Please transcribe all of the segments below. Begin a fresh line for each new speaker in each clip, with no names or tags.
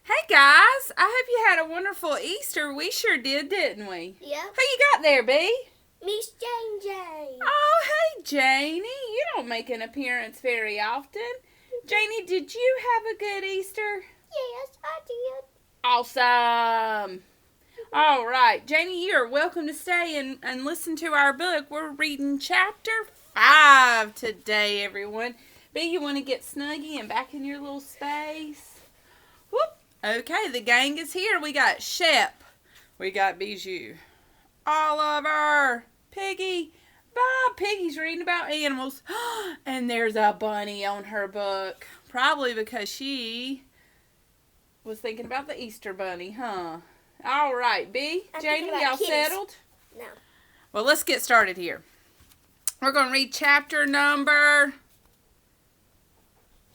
Hey guys, I hope you had a wonderful Easter. We sure did, didn't we?
Yeah.
Who you got there, B?
Miss Jane.
Oh, hey Janie. You don't make an appearance very often. Janie, did you have a good Easter?
Yes, I did.
Awesome. All right, Janie, you are welcome to stay and listen to our book. We're reading chapter 5 today, everyone. B, you want to get snuggy and back in your little space? Whoop. Okay, the gang is here. We got Shep. We got Bijou. Oliver. Piggy. Bob. Piggy's reading about animals. And there's a bunny on her book. Probably because she was thinking about the Easter bunny, huh? All right, B.
I'm
Janie,
thinking about
y'all
kitties.
settled?
No.
Well, let's get started here. We're going to read chapter number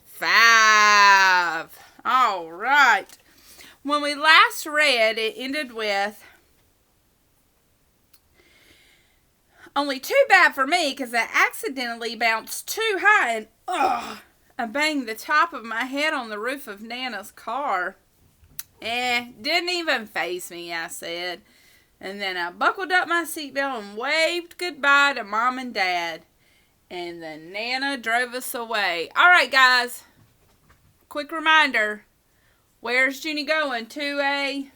5. All right. When we last read, it ended with, only too bad for me because I accidentally bounced too high and I banged the top of my head on the roof of Nana's car. Didn't even faze me, I said. And then I buckled up my seatbelt and waved goodbye to Mom and Dad. And then Nana drove us away. All right, guys. Quick reminder. Where's Junie going? To a...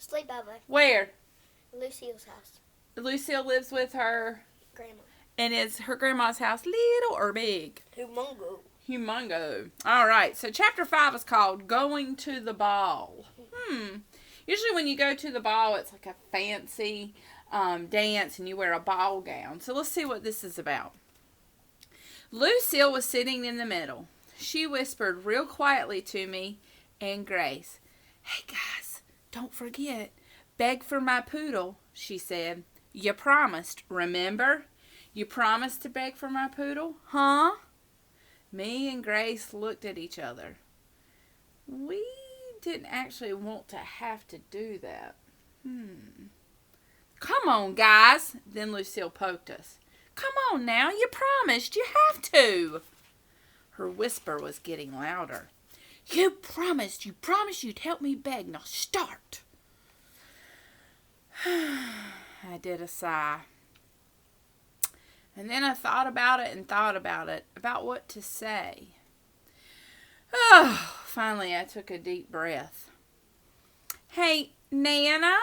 Sleepover.
Where?
Lucille's house.
Lucille lives with her.
Grandma.
And is her grandma's house little or big?
Humongo.
Humongo. All right. So chapter 5 is called Going to the Ball. Usually when you go to the ball, it's like a fancy dance and you wear a ball gown. So let's see what this is about. Lucille was sitting in the middle. She whispered real quietly to me and Grace. Hey guys, don't forget, beg for my poodle, she said. You promised, remember? You promised to beg for my poodle, huh? Me and Grace looked at each other. We didn't actually want to have to do that. Come on, guys. Then Lucille poked us. Come on now, you promised. You have to. Her whisper was getting louder. You promised you'd help me beg. Now start. I did a sigh. And then I thought about it, about what to say. Oh, finally I took a deep breath. Hey, Nana,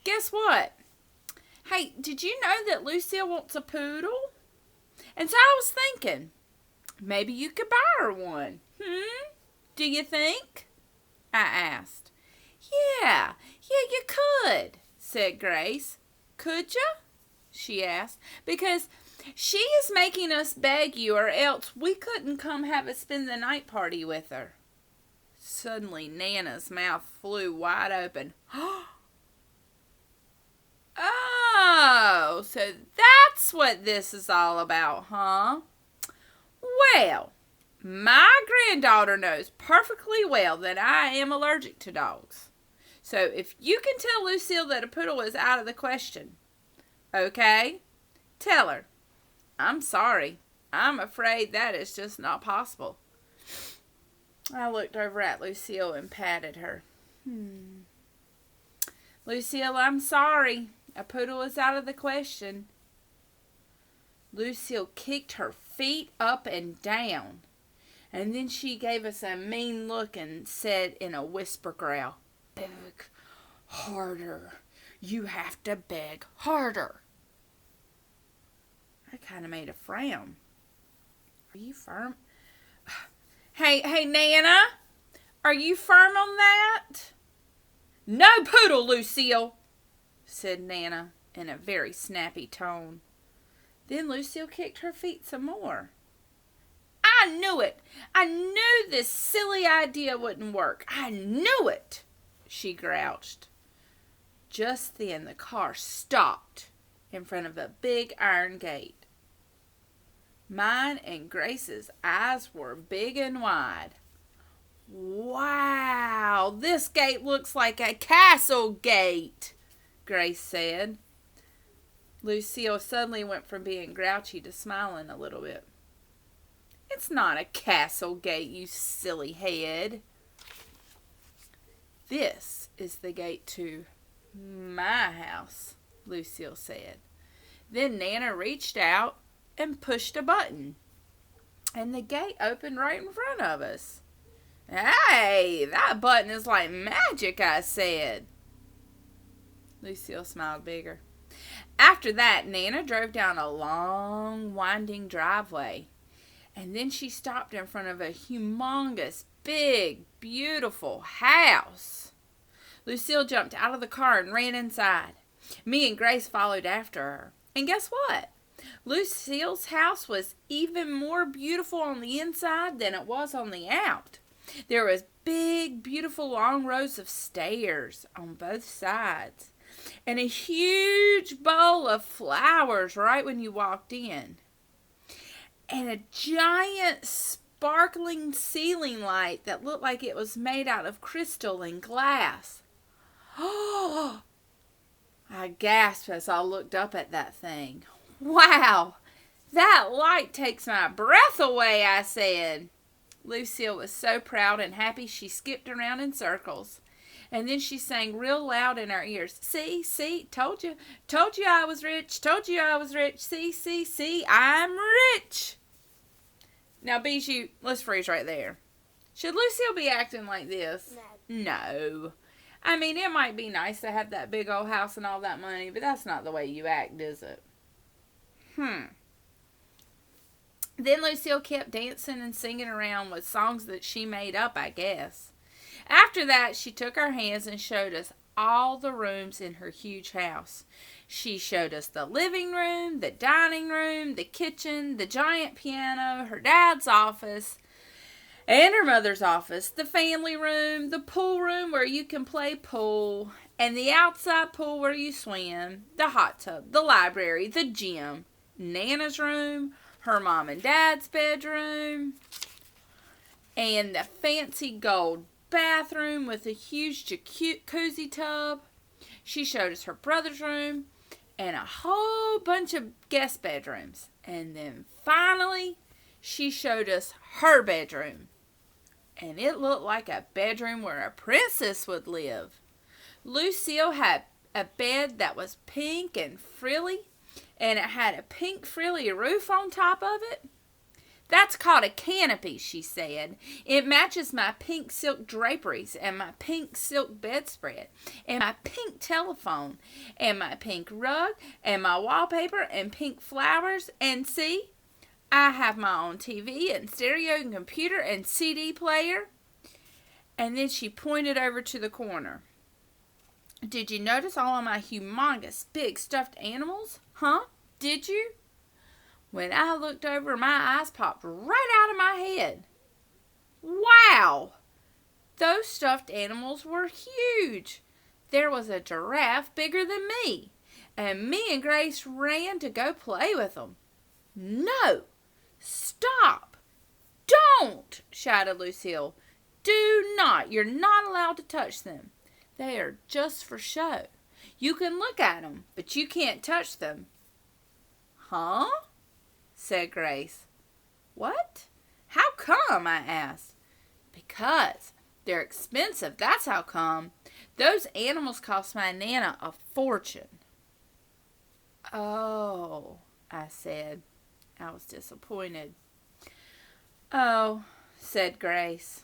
guess what? Hey, did you know that Lucille wants a poodle? And so I was thinking, maybe you could buy her one. Do you think? I asked. Yeah, you could, said Grace. Could ya? She asked. Because she is making us beg you or else we couldn't come have a spend the night party with her. Suddenly Nana's mouth flew wide open. Oh, so that's what this is all about, huh? Well, my granddaughter knows perfectly well that I am allergic to dogs. So if you can tell Lucille that a poodle is out of the question, okay? Tell her. I'm sorry. I'm afraid that is just not possible. I looked over at Lucille and patted her. Lucille, I'm sorry. A poodle is out of the question. Lucille kicked her feet up and down. And then she gave us a mean look and said in a whisper growl, Beg harder. You have to beg harder. I kind of made a frown. Are you firm? Hey, Nana, are you firm on that? No poodle, Lucille, said Nana in a very snappy tone. Then Lucille kicked her feet some more. I knew it. I knew this silly idea wouldn't work. I knew it, she grouched. Just then the car stopped in front of a big iron gate. Mine and Grace's eyes were big and wide. Wow, this gate looks like a castle gate, Grace said. Lucille suddenly went from being grouchy to smiling a little bit. It's not a castle gate, you silly head. "This is the gate to my house," Lucille said. Then Nana reached out and pushed a button, and the gate opened right in front of us. "Hey, that button is like magic," I said. Lucille smiled bigger. After that, Nana drove down a long, winding driveway, and then she stopped in front of a humongous, big, beautiful house. Lucille jumped out of the car and ran inside. Me and Grace followed after her. And guess what? Lucille's house was even more beautiful on the inside than it was on the out. There was big, beautiful long rows of stairs on both sides, and a huge bowl of flowers right when you walked in, and a giant sparkling ceiling light that looked like it was made out of crystal and glass. Oh! I gasped as I looked up at that thing. "Wow! That light takes my breath away," I said. Lucille was so proud and happy she skipped around in circles. And then she sang real loud in our ears. See, told you I was rich, told you I was rich, see, I'm rich." Now, Bijou, let's freeze right there. Should Lucille be acting like this? No. I mean, it might be nice to have that big old house and all that money, but that's not the way you act, is it? Then Lucille kept dancing and singing around with songs that she made up, I guess. After that, she took our hands and showed us all the rooms in her huge house. She showed us the living room, the dining room, the kitchen, the giant piano, her dad's office, and her mother's office, the family room, the pool room where you can play pool, and the outside pool where you swim, the hot tub, the library, the gym, Nana's room, her mom and dad's bedroom, and the fancy gold bathroom with a huge jacuzzi tub. She showed us her brother's room and a whole bunch of guest bedrooms. And then finally, she showed us her bedroom. And it looked like a bedroom where a princess would live. Lucille had a bed that was pink and frilly, and it had a pink frilly roof on top of it. "That's called a canopy," she said. "It matches my pink silk draperies and my pink silk bedspread and my pink telephone and my pink rug and my wallpaper and pink flowers. And see, I have my own TV and stereo and computer and CD player." And then she pointed over to the corner. "Did you notice all of my humongous big stuffed animals? Huh? Did you?" When I looked over, my eyes popped right out of my head. Wow! Those stuffed animals were huge. There was a giraffe bigger than me, and me and Grace ran to go play with them. "No! Stop! Don't!" shouted Lucille. "Do not! You're not allowed to touch them. They are just for show. You can look at them, but you can't touch them." "Huh?" said Grace. "What? How come?" I asked. "Because they're expensive, that's how come. Those animals cost my Nana a fortune." "Oh," I said. I was disappointed. "Oh," said Grace.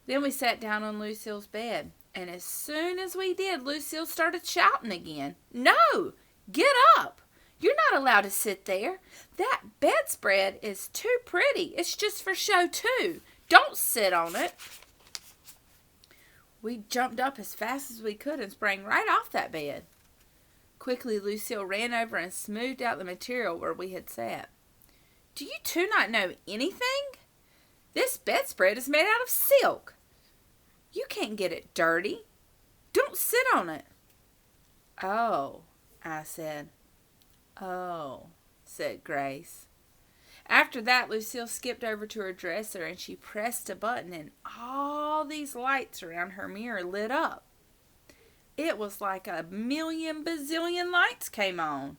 Then we sat down on Lucille's bed, and as soon as we did, Lucille started shouting again. "No! Get up! You're not allowed to sit there. That bedspread is too pretty. It's just for show, too. Don't sit on it." We jumped up as fast as we could and sprang right off that bed. Quickly, Lucille ran over and smoothed out the material where we had sat. "Do you two not know anything? This bedspread is made out of silk. You can't get it dirty. Don't sit on it." "Oh," I said. "Oh," said Grace. After that, Lucille skipped over to her dresser and she pressed a button, and all these lights around her mirror lit up. It was like a million bazillion lights came on.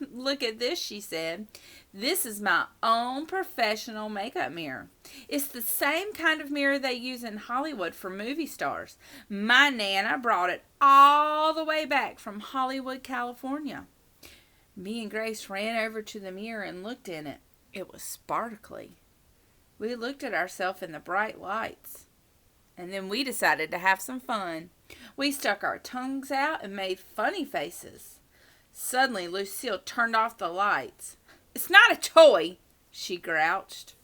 Look at this, she said. This is my own professional makeup mirror. It's the same kind of mirror they use in Hollywood for movie stars. My Nana brought it all the way back from Hollywood, California. Me and Grace ran over to the mirror and looked in it. It was sparkly. We looked at ourselves in the bright lights. And then we decided to have some fun. We stuck our tongues out and made funny faces. Suddenly, Lucille turned off the lights. "It's not a toy," she grouched.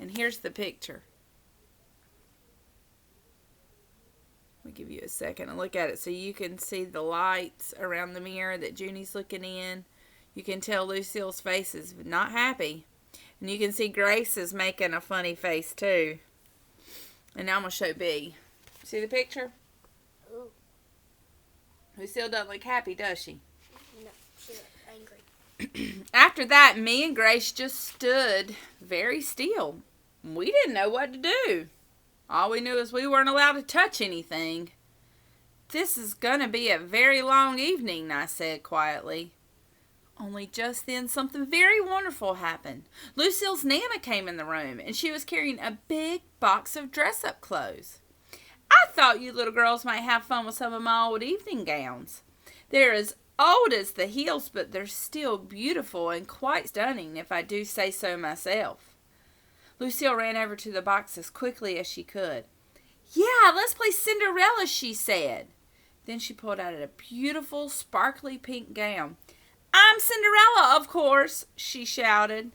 And here's the picture. Let me give you a second to look at it so you can see the lights around the mirror that Junie's looking in. You can tell Lucille's face is not happy. And you can see Grace is making a funny face too. And now I'm going to show B. See the picture?
Ooh.
Lucille doesn't look happy, does she?
No, she looks angry.
After that, me and Grace just stood very still. We didn't know what to do. All we knew is we weren't allowed to touch anything. "This is going to be a very long evening," I said quietly. Only just then something very wonderful happened. Lucille's Nana came in the room, and she was carrying a big box of dress-up clothes. "I thought you little girls might have fun with some of my old evening gowns. They're as old as the heels, but they're still beautiful and quite stunning, if I do say so myself." Lucille ran over to the box as quickly as she could. "Yeah, let's play Cinderella," she said. Then she pulled out a beautiful, sparkly pink gown. "I'm Cinderella, of course," she shouted.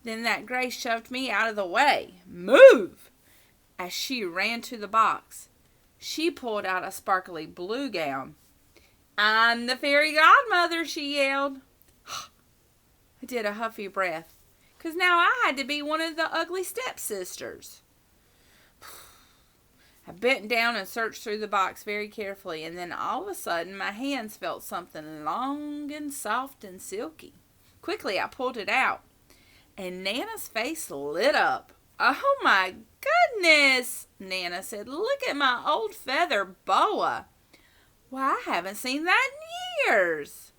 Then that Grace shoved me out of the way. "Move!" As she ran to the box, she pulled out a sparkly blue gown. "I'm the fairy godmother," she yelled. I did a huffy breath, because now I had to be one of the ugly stepsisters. I bent down and searched through the box very carefully, and then all of a sudden my hands felt something long and soft and silky. Quickly I pulled it out, and Nana's face lit up. "Oh my goodness," Nana said. "Look at my old feather boa. Why, I haven't seen that in years."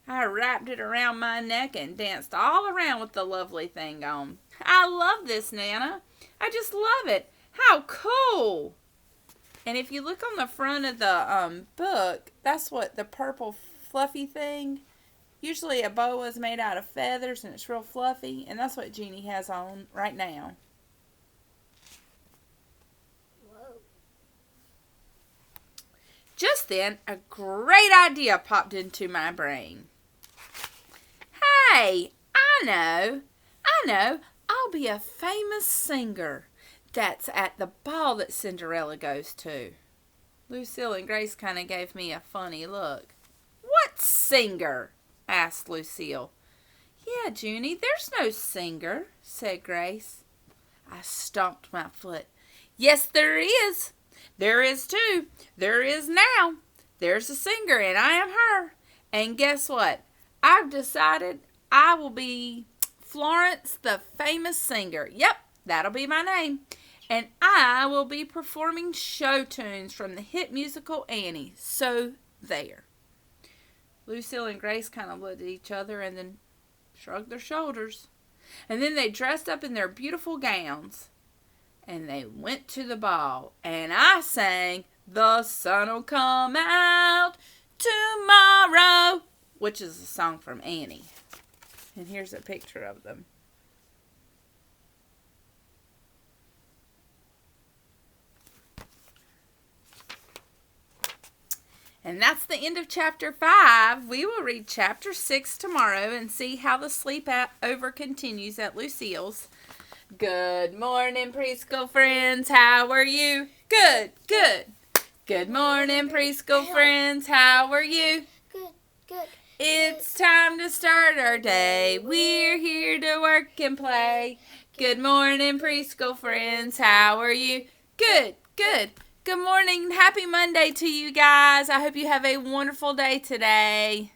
I wrapped it around my neck and danced all around with the lovely thing on. "I love this, Nana. I just love it. How cool!" And if you look on the front of the book, that's what the purple fluffy thing. Usually a boa is made out of feathers and it's real fluffy. And that's what Jeannie has on right now.
Whoa.
Just then, a great idea popped into my brain. "Hey, I know. I'll be a famous singer that's at the ball that Cinderella goes to." Lucille and Grace kind of gave me a funny look. "What singer?" asked Lucille. "Yeah, Junie, there's no singer," said Grace. I stomped my foot. "Yes, there is. There is too. There is now. There's a singer, and I am her. And guess what? I've decided I will be Florence, the famous singer. Yep, that'll be my name. And I will be performing show tunes from the hit musical Annie. So there." Lucille and Grace kind of looked at each other and then shrugged their shoulders. And then they dressed up in their beautiful gowns. And they went to the ball. And I sang, "The sun'll come out tomorrow," which is a song from Annie. And here's a picture of them. And that's the end of chapter 5. We will read chapter 6 tomorrow and see how the sleepover continues at Lucille's. Good morning, preschool friends. How are you? Good, good. Good morning, preschool friends. How are you?
Good, good.
It's time to start our day. We're here to work and play. Good morning, preschool friends. How are you? Good, good. Good morning. Happy Monday to you guys. I hope you have a wonderful day today.